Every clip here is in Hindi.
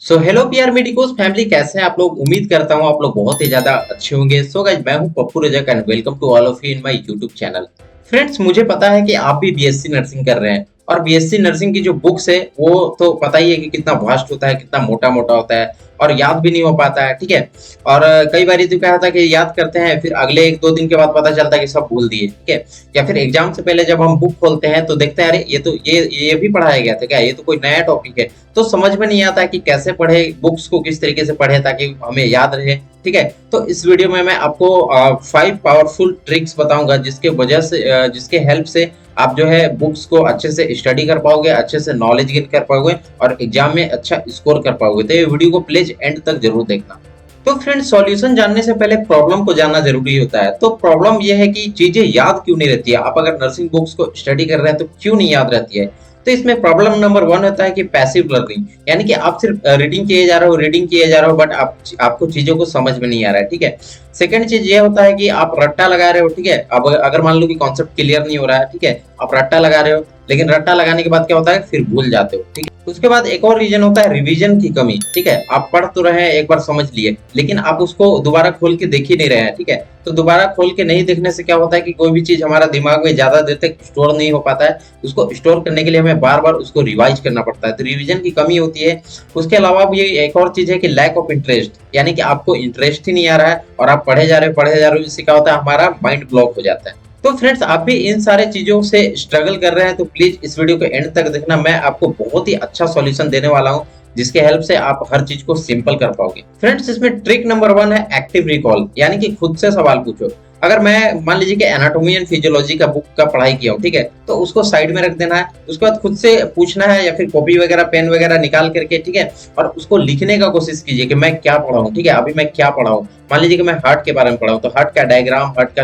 So hello PR medicos family, कैसे हैं आप लोग। उम्मीद करता हूं आप लोग बहुत ही ज्यादा अच्छे होंगे। सो गाइस, मैं हूं Pappu Rajak and welcome to all of you in my YouTube channel. Friends, मुझे पता है कि आप भी बीएससी नर्सिंग कर रहे हैं और बीएससी नर्सिंग की जो बुक्स है वो तो पता ही है कि कितना वास्ट होता है, कितना मोटा मोटा होता है और याद भी नहीं हो पाता है। ठीक है। और कई बार तो क्या होता है कि याद करते हैं, फिर अगले एक दो दिन के बाद पता चलता है कि सब भूल दिए। ठीक है। या फिर एग्जाम से पहले जब हम बुक खोलते हैं तो देखते हैं, अरे ये तो ये भी पढ़ाया गया था क्या, ये तो कोई नया टॉपिक है। तो समझ में नहीं आता कि कैसे पढ़े, बुक्स को किस तरीके से पढ़े ताकि हमें याद रहे। ठीक है। तो इस वीडियो में मैं आपको 5 पावरफुल ट्रिक्स बताऊंगा जिसके वजह से जिसके हेल्प से आप जो है बुक्स को अच्छे से स्टडी कर पाओगे, अच्छे से नॉलेज गेन कर पाओगे और एग्जाम में अच्छा स्कोर कर पाओगे। तो ये वीडियो को प्लीज एंड तक जरूर देखना। तो फ्रेंड्स, सॉल्यूशन जानने से पहले प्रॉब्लम को जानना जरूरी होता है। तो प्रॉब्लम यह है कि चीजें याद क्यों नहीं रहती है। आप अगर नर्सिंग बुक्स को स्टडी कर रहे हैं तो क्यों नहीं याद रहती है। तो इसमें प्रॉब्लम नंबर 1 होता है कि पैसिव लर्निंग, यानी कि आप सिर्फ रीडिंग किए जा रहे हो, रीडिंग किए जा रहे हो, बट आपको चीजों को समझ में नहीं आ रहा है। ठीक है। सेकंड चीज ये होता है कि आप रट्टा लगा रहे हो। ठीक है। अब अगर मान लो कि कॉन्सेप्ट क्लियर नहीं हो रहा है, ठीक है, आप रट्टा लगा रहे हो, लेकिन रट्टा लगाने के बाद क्या होता है, फिर भूल जाते हो। ठीक है। उसके बाद एक और रीजन होता है रिवीजन की कमी। ठीक है। आप पढ़ तो रहे हैं, एक बार समझ लिए, लेकिन आप उसको दोबारा खोल के देख ही नहीं रहे हैं। ठीक है। तो दोबारा खोल के नहीं देखने से क्या होता है कि कोई भी चीज हमारा दिमाग में ज्यादा देर तक स्टोर नहीं हो पाता है। उसको स्टोर करने के लिए हमें बार बार उसको रिवाइज करना पड़ता है, तो रिवीजन की कमी होती है। उसके अलावा भी एक और चीज है कि लैक ऑफ इंटरेस्ट, यानी कि आपको इंटरेस्ट ही नहीं आ रहा है और आप पढ़े जा रहे हो, इससे क्या होता है, हमारा माइंड ब्लॉक हो जाता है। तो फ्रेंड्स, आप भी इन सारे चीजों से स्ट्रगल कर रहे हैं तो प्लीज इस वीडियो को एंड तक देखना। मैं आपको बहुत ही अच्छा सॉल्यूशन देने वाला हूं जिसके हेल्प से आप हर चीज को सिंपल कर पाओगे। फ्रेंड्स, इसमें ट्रिक नंबर 1 है एक्टिव रिकॉल, यानी कि खुद से सवाल पूछो। अगर मैं मान लीजिए कि एनाटॉमी एंड फिजियोलॉजी का बुक का पढ़ाई किया हूँ, ठीक है, तो उसको साइड में रख देना है। उसके बाद खुद से पूछना है या फिर कॉपी वगैरह पेन वगैरह निकाल करके, ठीक है, और उसको लिखने का कोशिश कीजिए कि मैं क्या पढ़ा हूँ। ठीक है। अभी मैं क्या पढ़ा हूँ। मान लीजिए कि मैं हार्ट के बारे में पढ़ा हूँ, तो हार्ट का डायग्राम, हार्ट का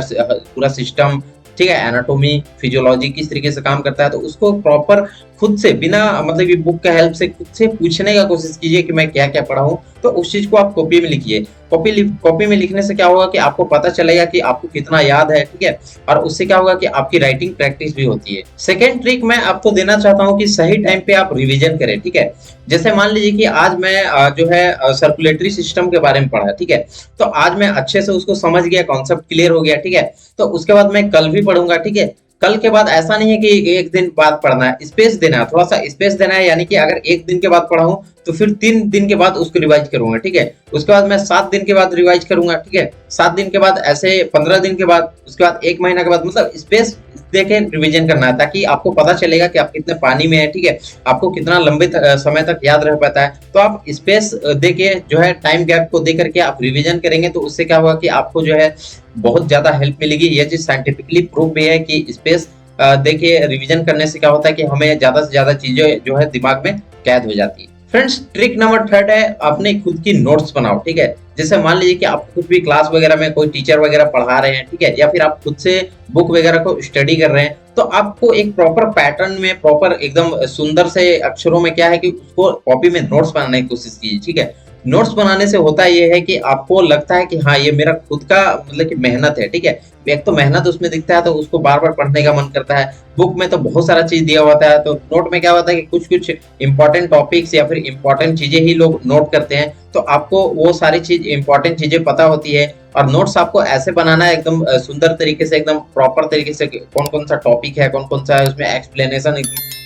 पूरा सिस्टम, ठीक है, एनाटॉमी फिजियोलॉजी किस तरीके से काम करता है, तो उसको प्रॉपर खुद से बिना मतलब कि बुक का हेल्प से खुद से पूछने का कोशिश कीजिए कि मैं क्या क्या पढ़ा हूँ। तो उस चीज को आप कॉपी में लिखिए। कॉपी में लिखने से क्या होगा कि आपको पता चलेगा कि आपको कितना याद है। ठीक है। और उससे क्या होगा कि आपकी राइटिंग प्रैक्टिस भी होती है। सेकेंड ट्रिक मैं आपको देना चाहता हूँ कि सही टाइम पे आप रिविजन करें। ठीक है। जैसे मान लीजिए कि आज मैं जो है सर्कुलेटरी सिस्टम के बारे में पढ़ा। ठीक है। तो आज मैं अच्छे से उसको समझ गया, कॉन्सेप्ट क्लियर हो गया। ठीक है। तो उसके बाद मैं कल भी पढ़ूंगा। ठीक है। कल के बाद ऐसा नहीं है कि एक दिन बाद पढ़ना है, स्पेस देना है, थोड़ा सा स्पेस देना है। यानी कि अगर एक दिन के बाद पढ़ा हूं तो फिर 3 दिन के बाद उसको रिवाइज करूंगा। ठीक है। उसके बाद मैं 7 दिन के बाद रिवाइज करूंगा। ठीक है। 7 दिन के बाद, ऐसे 15 दिन के बाद, उसके बाद 1 महीना के बाद, मतलब स्पेस देके रिवीजन करना है ताकि आपको पता चलेगा कि आप कितने पानी में है। ठीक है। आपको कितना लंबे समय तक याद रह पाता है। तो आप स्पेस देके जो है टाइम गैप को दे करके आप रिवीजन करेंगे तो उससे क्या होगा कि आपको जो है बहुत ज्यादा हेल्प मिलेगी। ये चीज साइंटिफिकली प्रूव भी है कि स्पेस देखिए रिवीजन करने से क्या होता है कि हमें ज्यादा से ज्यादा चीजें जो है दिमाग में कैद हो जाती है। फ्रेंड्स, ट्रिक नंबर 3 है अपने खुद की नोट्स बनाओ। ठीक है। जैसे मान लीजिए कि आप कुछ भी क्लास वगैरह में कोई टीचर वगैरह पढ़ा रहे हैं, ठीक है, या फिर आप खुद से बुक वगैरह को स्टडी कर रहे हैं, तो आपको एक प्रॉपर पैटर्न में, प्रॉपर एकदम सुंदर से अक्षरों में क्या है कि उसको कॉपी में नोट्स बनाने की कोशिश कीजिए। ठीक है। नोट्स बनाने से होता ये है कि आपको लगता है कि हाँ ये मेरा खुद का मतलब कि मेहनत है। ठीक है। एक तो मेहनत उसमें दिखता है तो उसको बार बार पढ़ने का मन करता है। बुक में तो बहुत सारा चीज दिया होता है, तो नोट में क्या होता है कि कुछ कुछ इंपॉर्टेंट टॉपिक्स या फिर इंपॉर्टेंट चीजें ही लोग नोट करते हैं, तो आपको वो सारी चीज इंपॉर्टेंट चीजें पता होती है। और नोट्स आपको ऐसे बनाना है एकदम सुंदर तरीके से, एकदम प्रॉपर तरीके से, कौन कौन सा टॉपिक है, कौन कौन सा है, उसमें एक्सप्लेनेशन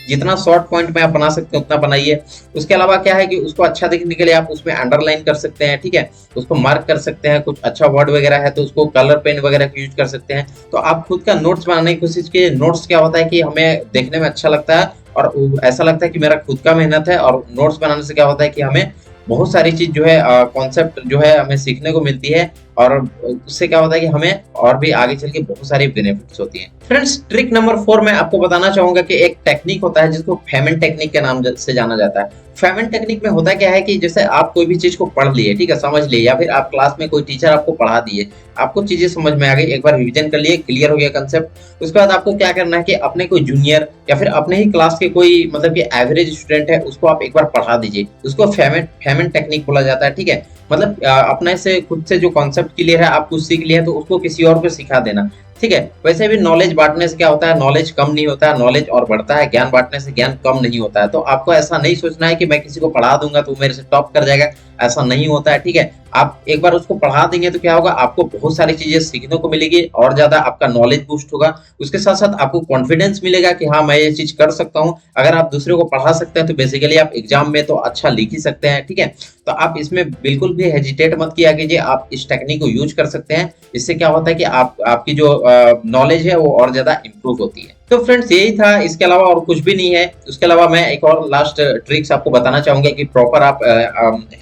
जितना शॉर्ट पॉइंट में आप बना सकते हैं उतना बनाइए। उसके अलावा क्या है कि उसको अच्छा दिखने के लिए आप उसमें अंडरलाइन कर सकते हैं। ठीक है। उसको मार्क कर सकते हैं, कुछ अच्छा वर्ड वगैरह है तो उसको कलर पेन वगैरह यूज कर सकते हैं। तो आप खुद का नोट्स बनाने की कोशिश कीजिए। नोट्स क्या होता है कि हमें देखने में अच्छा लगता है और ऐसा लगता है कि मेरा खुद का मेहनत है। और नोट्स बनाने से क्या होता है कि हमें बहुत सारी चीज जो है कॉन्सेप्ट जो है हमें सीखने को मिलती है और उससे क्या होता है कि हमें और भी आगे चल के बहुत सारी बेनिफिट्स होती हैं। फ्रेंड्स, ट्रिक नंबर 4 मैं आपको बताना चाहूंगा कि एक टेक्निक होता है जिसको फेमेंट टेक्निक के नाम से जाना जाता है। फेमेंट टेक्निक में होता क्या है कि जैसे आप कोई भी चीज को पढ़ लिए, ठीक है, समझ लिए, या फिर आप क्लास में कोई टीचर आपको पढ़ा दिए, आपको चीजें समझ में आ गई, एक बार रिवीजन कर लिए, क्लियर हो गया कंसेप्ट, उसके बाद आपको क्या करना है कि अपने कोई जूनियर या फिर अपने ही क्लास के कोई मतलब कि एवरेज स्टूडेंट है उसको आप एक बार पढ़ा दीजिए। उसको फेमेंट टेक्निक बोला जाता है। ठीक है। मतलब अपने से खुद से जो कॉन्सेप्ट क्लियर है, आप कुछ सीख लिए तो उसको किसी और को सिखा देना। ठीक है। वैसे भी नॉलेज बांटने से क्या होता है, नॉलेज कम नहीं होता है, नॉलेज और बढ़ता है। ज्ञान बांटने से ज्ञान कम नहीं होता है। तो आपको ऐसा नहीं सोचना है कि मैं किसी को पढ़ा दूंगा तो मेरे से टॉप कर जाएगा, ऐसा नहीं होता है। ठीक है, आप एक बार उसको पढ़ा देंगे तो क्या होगा, आपको बहुत सारी चीजें सीखने को मिलेगी और ज्यादा आपका नॉलेज बूस्ट होगा। उसके साथ साथ आपको कॉन्फिडेंस मिलेगा कि हाँ मैं ये चीज कर सकता हूँ। अगर आप दूसरे को पढ़ा सकते हैं तो बेसिकली आप एग्जाम में तो अच्छा लिख ही सकते हैं। ठीक है, तो आप इसमें बिल्कुल भी हेजिटेट मत किया कीजिए, आप इस टेक्निक को यूज कर सकते हैं। इससे क्या होता है कि आपकी जो नॉलेज है वो और ज्यादा इंप्रूव होती है। तो फ्रेंड्स यही था, इसके अलावा और कुछ भी नहीं है। उसके अलावा मैं एक और लास्ट ट्रिक्स आपको बताना चाहूंगा कि प्रॉपर आप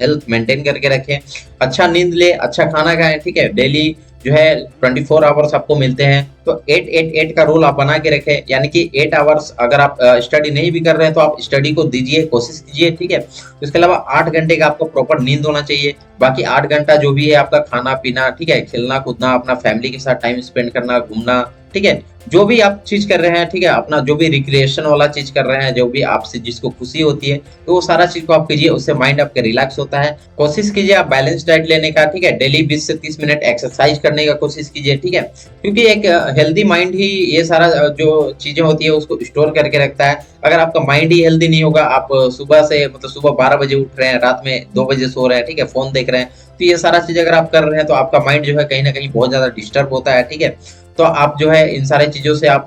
हेल्थ मेंटेन करके रखें, अच्छा नींद ले, अच्छा खाना खाएं। ठीक है, डेली जो है 24 आवर्स आपको मिलते हैं, तो 8-8-8 का रूल आप बना के रखें, यानी कि 8 आवर्स अगर आप स्टडी नहीं भी कर रहे हैं तो आप स्टडी को दीजिए, कोशिश कीजिए। ठीक है, इसके अलावा 8 घंटे का आपको प्रॉपर नींद होना चाहिए। बाकी 8 घंटा जो भी है आपका खाना पीना, ठीक है, खेलना कूदना, अपना फैमिली के साथ टाइम स्पेंड करना, घूमना, ठीक है, जो भी आप चीज कर रहे हैं, ठीक है, अपना जो भी रिक्रिएशन वाला चीज कर रहे हैं, जो भी आपसे जिसको खुशी होती है, तो वो सारा चीज को आप कीजिए, उससे माइंड आपका रिलैक्स होता है। कोशिश कीजिए आप बैलेंस डाइट लेने का। ठीक है, डेली 20 से 30 मिनट एक्सरसाइज करने का कोशिश कीजिए। ठीक है, क्योंकि एक हेल्दी माइंड ही ये सारा जो चीजें होती है उसको स्टोर करके रखता है। अगर आपका माइंड ही हेल्दी नहीं होगा, आप सुबह से मतलब सुबह 12 बजे उठ रहे हैं, रात में 2 बजे सो रहे हैं, ठीक है, फोन देख रहे हैं, तो ये सारा चीज अगर आप कर रहे हैं तो आपका माइंड जो है कहीं ना कहीं बहुत ज्यादा डिस्टर्ब होता है। ठीक है, तो आप जो है इन सारे चीजों से आप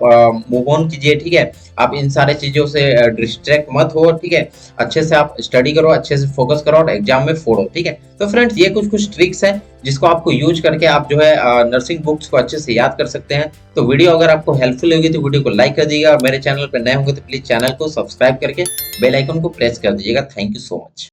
मूव ऑन कीजिए। ठीक है, आप इन सारे चीजों से डिस्ट्रैक्ट मत हो। ठीक है, अच्छे से आप स्टडी करो, अच्छे से फोकस करो और एग्जाम में फोड़ो। ठीक है, तो फ्रेंड्स ये कुछ कुछ ट्रिक्स हैं जिसको आपको यूज करके आप जो है नर्सिंग बुक्स को अच्छे से याद कर सकते हैं। तो वीडियो अगर आपको हेल्पफुल होगी तो वीडियो को लाइक कर दीजिएगा, और मेरे चैनल पर नए होंगे तो प्लीज चैनल को सब्सक्राइब करके बेल आइकन को प्रेस कर दीजिएगा। Thank you so much.